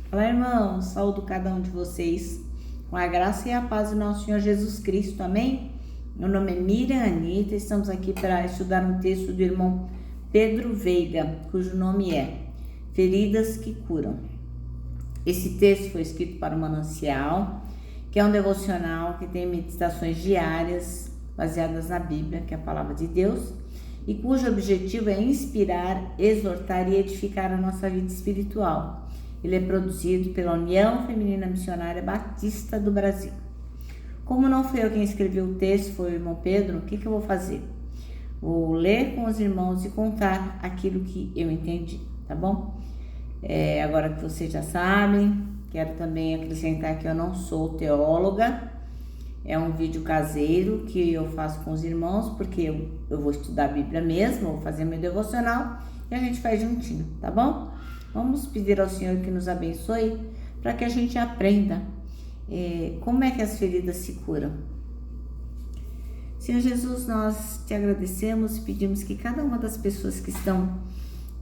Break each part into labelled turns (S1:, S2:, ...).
S1: Olá, irmãos, saúdo cada um de vocês com a graça e a paz do nosso Senhor Jesus Cristo, amém? Meu nome é Miriam Anita, estamos aqui para estudar um texto do irmão Pedro Veiga, cujo nome é Feridas que Curam. Esse texto foi escrito para o Manancial, que é um devocional que tem meditações diárias baseadas na Bíblia, que é a palavra de Deus, e cujo objetivo é inspirar, exortar e edificar a nossa vida espiritual. Ele é produzido pela União Feminina Missionária Batista do Brasil. Como não fui eu quem escreveu o texto, foi o irmão Pedro, o que eu vou fazer? Vou ler com os irmãos e contar aquilo que eu entendi, tá bom? Agora que vocês já sabem, quero também acrescentar que eu não sou teóloga. É um vídeo caseiro que eu faço com os irmãos, porque eu vou estudar a Bíblia mesmo, vou fazer meu devocional e a gente faz juntinho, tá bom? Vamos pedir ao Senhor que nos abençoe para que a gente aprenda como é que as feridas se curam. Senhor Jesus, nós te agradecemos e pedimos que cada uma das pessoas que estão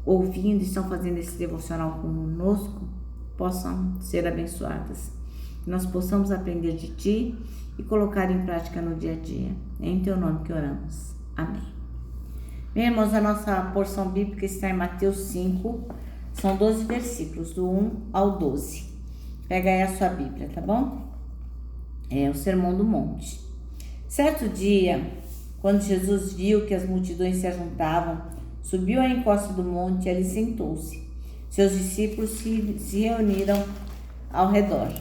S1: ouvindo e estão fazendo esse devocional conosco possam ser abençoadas. Que nós possamos aprender de Ti e colocar em prática no dia a dia. É em Teu nome que oramos. Amém. Bem, irmãos, a nossa porção bíblica está em Mateus 5, são 12 versículos, do 1 ao 12. Pega aí a sua Bíblia, tá bom? É o Sermão do Monte. Certo dia, quando Jesus viu que as multidões se ajuntavam, subiu à encosta do monte e ali sentou-se. Seus discípulos se reuniram ao redor.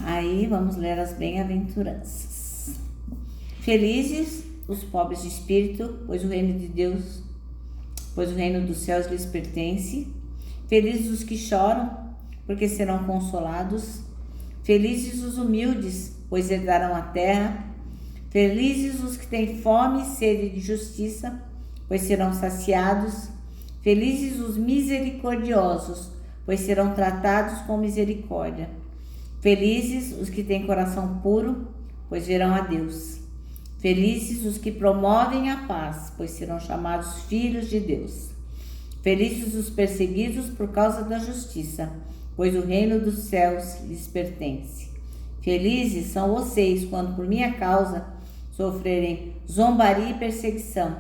S1: Aí vamos ler as bem-aventuranças. Felizes os pobres de espírito, pois o reino dos céus lhes pertence. Felizes os que choram, porque serão consolados. Felizes os humildes, pois herdarão a terra. Felizes os que têm fome e sede de justiça, pois serão saciados. Felizes os misericordiosos, pois serão tratados com misericórdia. Felizes os que têm coração puro, pois verão a Deus. Felizes os que promovem a paz, pois serão chamados filhos de Deus. Felizes os perseguidos por causa da justiça, pois o reino dos céus lhes pertence. Felizes são vocês quando por minha causa sofrerem zombaria e perseguição,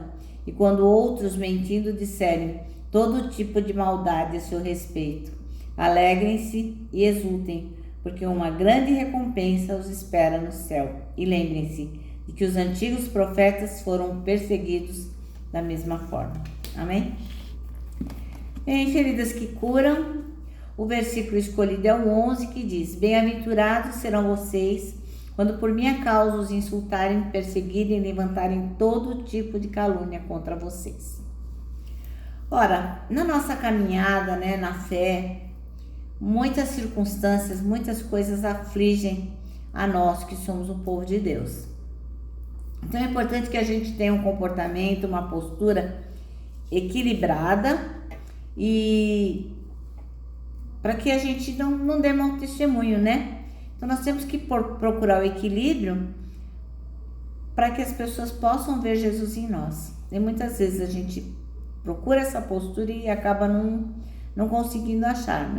S1: e quando outros mentindo disserem todo tipo de maldade a seu respeito. Alegrem-se e exultem, porque uma grande recompensa os espera no céu. E lembrem-se de que os antigos profetas foram perseguidos da mesma forma. Amém? Em feridas que curam, o versículo escolhido é o 11, que diz: Bem-aventurados serão vocês quando por minha causa os insultarem, perseguirem e levantarem todo tipo de calúnia contra vocês. Ora, na nossa caminhada, na fé, muitas circunstâncias, muitas coisas afligem a nós que somos o povo de Deus. Então é importante que a gente tenha um comportamento, uma postura equilibrada e para que a gente não dê mau testemunho, Então nós temos que procurar o equilíbrio para que as pessoas possam ver Jesus em nós. E muitas vezes a gente procura essa postura e acaba não conseguindo achar,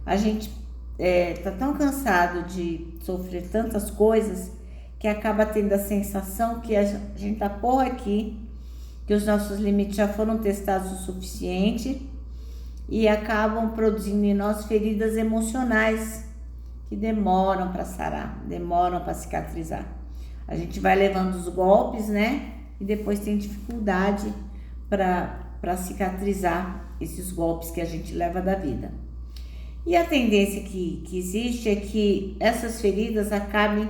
S1: A gente tá tão cansado de sofrer tantas coisas que acaba tendo a sensação que a gente tá por aqui, que os nossos limites já foram testados o suficiente e acabam produzindo em nós feridas emocionais que demoram para sarar, demoram para cicatrizar. A gente vai levando os golpes, e depois tem dificuldade para cicatrizar esses golpes que a gente leva da vida. E a tendência que existe é que essas feridas acabem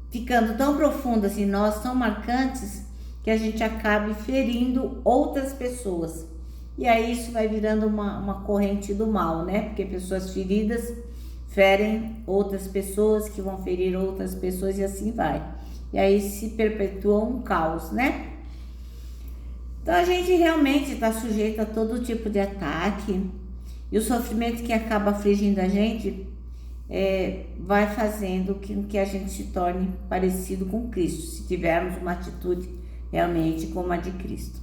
S1: ficando tão profundas em nós, tão marcantes, que a gente acabe ferindo outras pessoas. E aí isso vai virando uma corrente do mal, Porque pessoas feridas ferem outras pessoas, que vão ferir outras pessoas e assim vai. E aí se perpetua um caos, Então a gente realmente está sujeito a todo tipo de ataque. E o sofrimento que acaba afligindo a gente vai fazendo que a gente se torne parecido com Cristo, se tivermos uma atitude realmente como a de Cristo.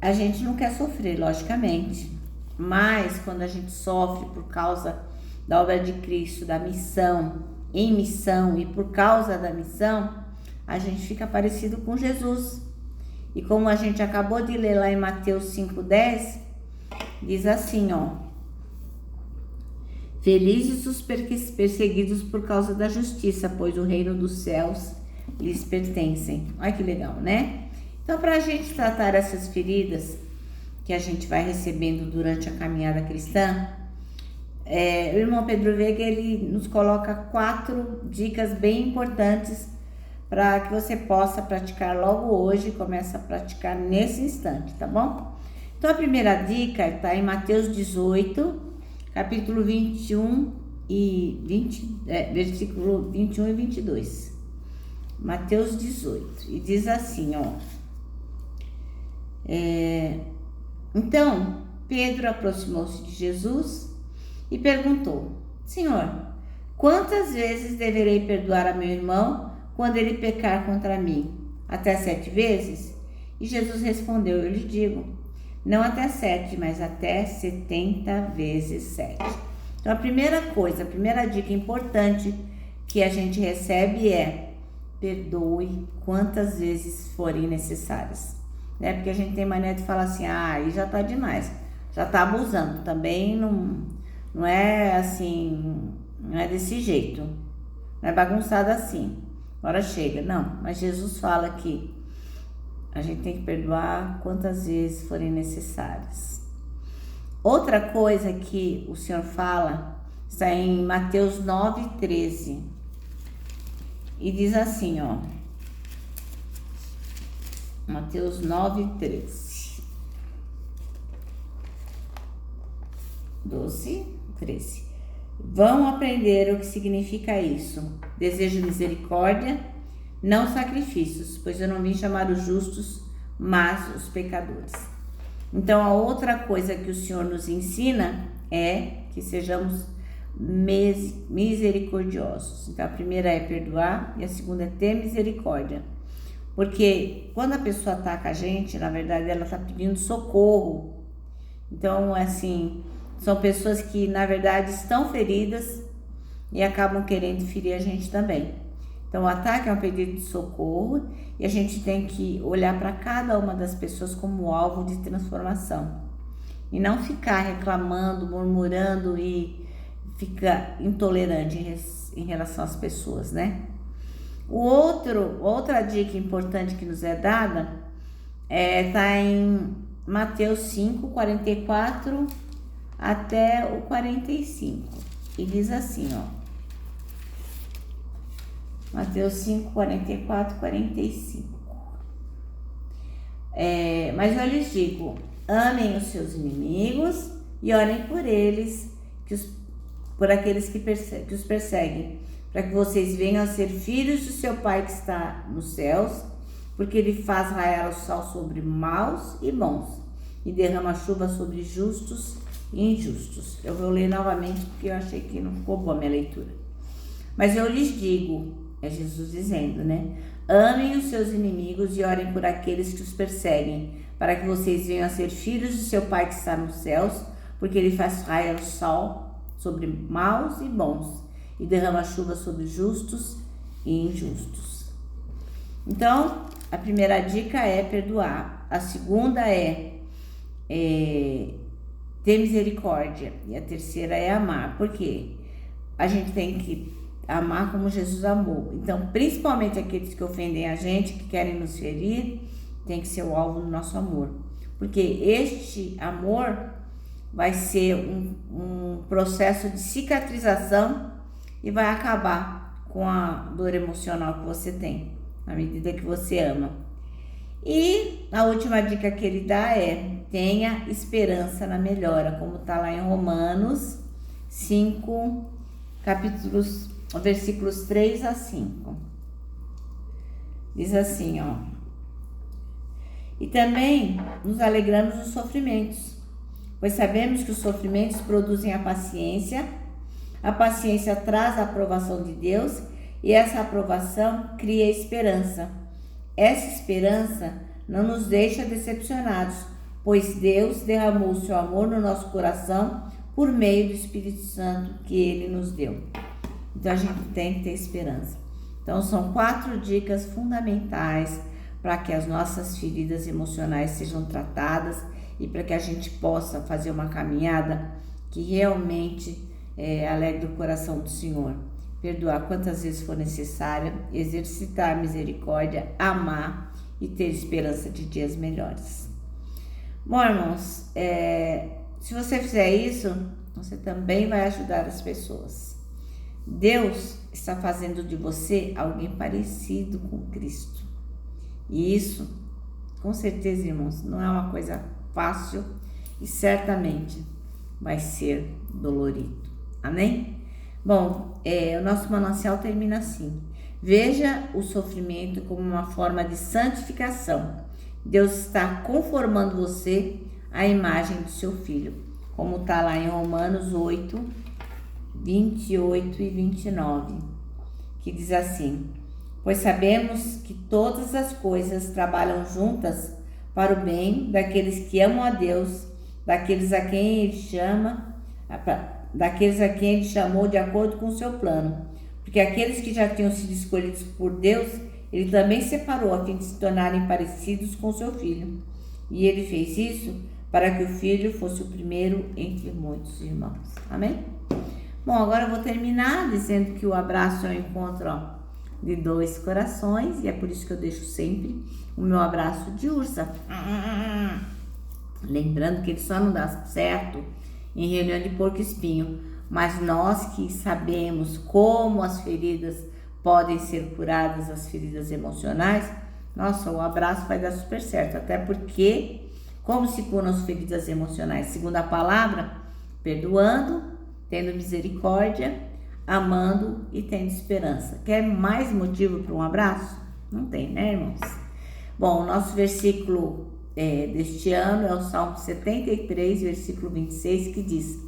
S1: a gente não quer sofrer, logicamente, mas quando a gente sofre por causa da obra de Cristo, da missão, em missão e por causa da missão, a gente fica parecido com Jesus. E como a gente acabou de ler lá em Mateus 5,10, diz assim, ó: felizes os perseguidos por causa da justiça, pois o reino dos céus lhes pertencem. Olha que legal, né? Então, para a gente tratar essas feridas que a gente vai recebendo durante a caminhada cristã, o irmão Pedro Veiga, ele nos coloca 4 dicas bem importantes para que você possa praticar logo hoje, começa a praticar nesse instante, tá bom? Então, a primeira dica está em Mateus 18, capítulo 21 e 20, versículo 21 e 22. Mateus 18, e diz assim, ó: então, Pedro aproximou-se de Jesus e perguntou: Senhor, quantas vezes deverei perdoar a meu irmão quando ele pecar contra mim? Até 7 vezes? E Jesus respondeu: eu lhe digo, não até 7, mas até 70 vezes 7. Então, a primeira dica importante que a gente recebe é: perdoe quantas vezes forem necessárias. Né? Porque a gente tem mania de falar assim, aí já tá demais, já tá abusando. Também não é assim, não é desse jeito, não é bagunçado assim, agora chega, não. Mas Jesus fala que a gente tem que perdoar quantas vezes forem necessárias. Outra coisa que o Senhor fala está em Mateus 9:13 e diz assim, ó: Mateus 9:13, 13. Vão aprender o que significa isso. Desejo misericórdia, não sacrifícios, pois eu não vim chamar os justos, mas os pecadores. Então, a outra coisa que o Senhor nos ensina é que sejamos misericordiosos. Então, a primeira é perdoar e a segunda é ter misericórdia. Porque quando a pessoa ataca a gente, na verdade, ela está pedindo socorro. Então, assim, são pessoas que, na verdade, estão feridas e acabam querendo ferir a gente também. Então, o ataque é um pedido de socorro e a gente tem que olhar para cada uma das pessoas como alvo de transformação. E não ficar reclamando, murmurando e ficar intolerante em relação às pessoas, né? Outra dica importante que nos é dada está em Mateus 5, 44 até o 45. E diz assim, ó: Mateus 5, 44, 45. Mas eu lhes digo, amem os seus inimigos e orem por eles, por aqueles que os perseguem, para que vocês venham a ser filhos do seu Pai que está nos céus, porque ele faz raiar o sol sobre maus e bons, e derrama chuva sobre justos e injustos. Eu vou ler novamente porque eu achei que não ficou boa a minha leitura. Mas eu lhes digo, é Jesus dizendo, né? Amem os seus inimigos e orem por aqueles que os perseguem, para que vocês venham a ser filhos do seu Pai que está nos céus, porque ele faz raiar o sol sobre maus e bons, e derrama chuva sobre justos e injustos. Então, a primeira dica é perdoar. A segunda é ter misericórdia. E a terceira é amar. Por quê? A gente tem que amar como Jesus amou. Então, principalmente aqueles que ofendem a gente, que querem nos ferir, tem que ser o alvo do nosso amor. Porque este amor vai ser um processo de cicatrização e vai acabar com a dor emocional que você tem, à medida que você ama. E a última dica que ele dá é: tenha esperança na melhora, como está lá em Romanos 5, versículos 3 a 5. Diz assim, ó: e também nos alegramos dos sofrimentos, pois sabemos que os sofrimentos produzem a paciência traz a aprovação de Deus, e essa aprovação cria esperança. Essa esperança não nos deixa decepcionados, pois Deus derramou o seu amor no nosso coração por meio do Espírito Santo que Ele nos deu. Então, a gente tem que ter esperança. Então, são 4 dicas fundamentais para que as nossas feridas emocionais sejam tratadas e para que a gente possa fazer uma caminhada que realmente alegre o coração do Senhor. Perdoar quantas vezes for necessária, exercitar a misericórdia, amar e ter esperança de dias melhores. Bom, irmãos, se você fizer isso, você também vai ajudar as pessoas. Deus está fazendo de você alguém parecido com Cristo. E isso, com certeza, irmãos, não é uma coisa fácil e certamente vai ser dolorido. Amém? Bom, o nosso manancial termina assim. Veja o sofrimento como uma forma de santificação. Deus está conformando você à imagem do seu Filho, como está lá em Romanos 8, 28 e 29, que diz assim: pois sabemos que todas as coisas trabalham juntas para o bem daqueles que amam a Deus, daqueles a quem Ele chamou de acordo com o seu plano. Porque aqueles que já tinham sido escolhidos por Deus, Ele também separou a fim de se tornarem parecidos com o seu Filho. E Ele fez isso para que o Filho fosse o primeiro entre muitos irmãos. Amém? Bom, agora eu vou terminar dizendo que o abraço é o encontro de 2 corações, e é por isso que eu deixo sempre o meu abraço de ursa. Lembrando que ele só não dá certo em reunião de porco-espinho, mas nós que sabemos como as feridas podem ser curadas, as feridas emocionais, nossa, o abraço vai dar super certo, até porque como se curam as feridas emocionais? Segundo a palavra, perdoando, tendo misericórdia, amando e tendo esperança. Quer mais motivo para um abraço? Não tem, né, irmãos? Bom, o nosso versículo deste ano é o Salmo 73, versículo 26, que diz: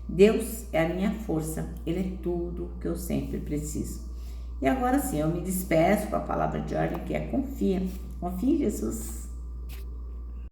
S1: Deus é a minha força, Ele é tudo que eu sempre preciso. E agora sim, eu me despeço com a palavra de ordem que é confia. Confia em Jesus.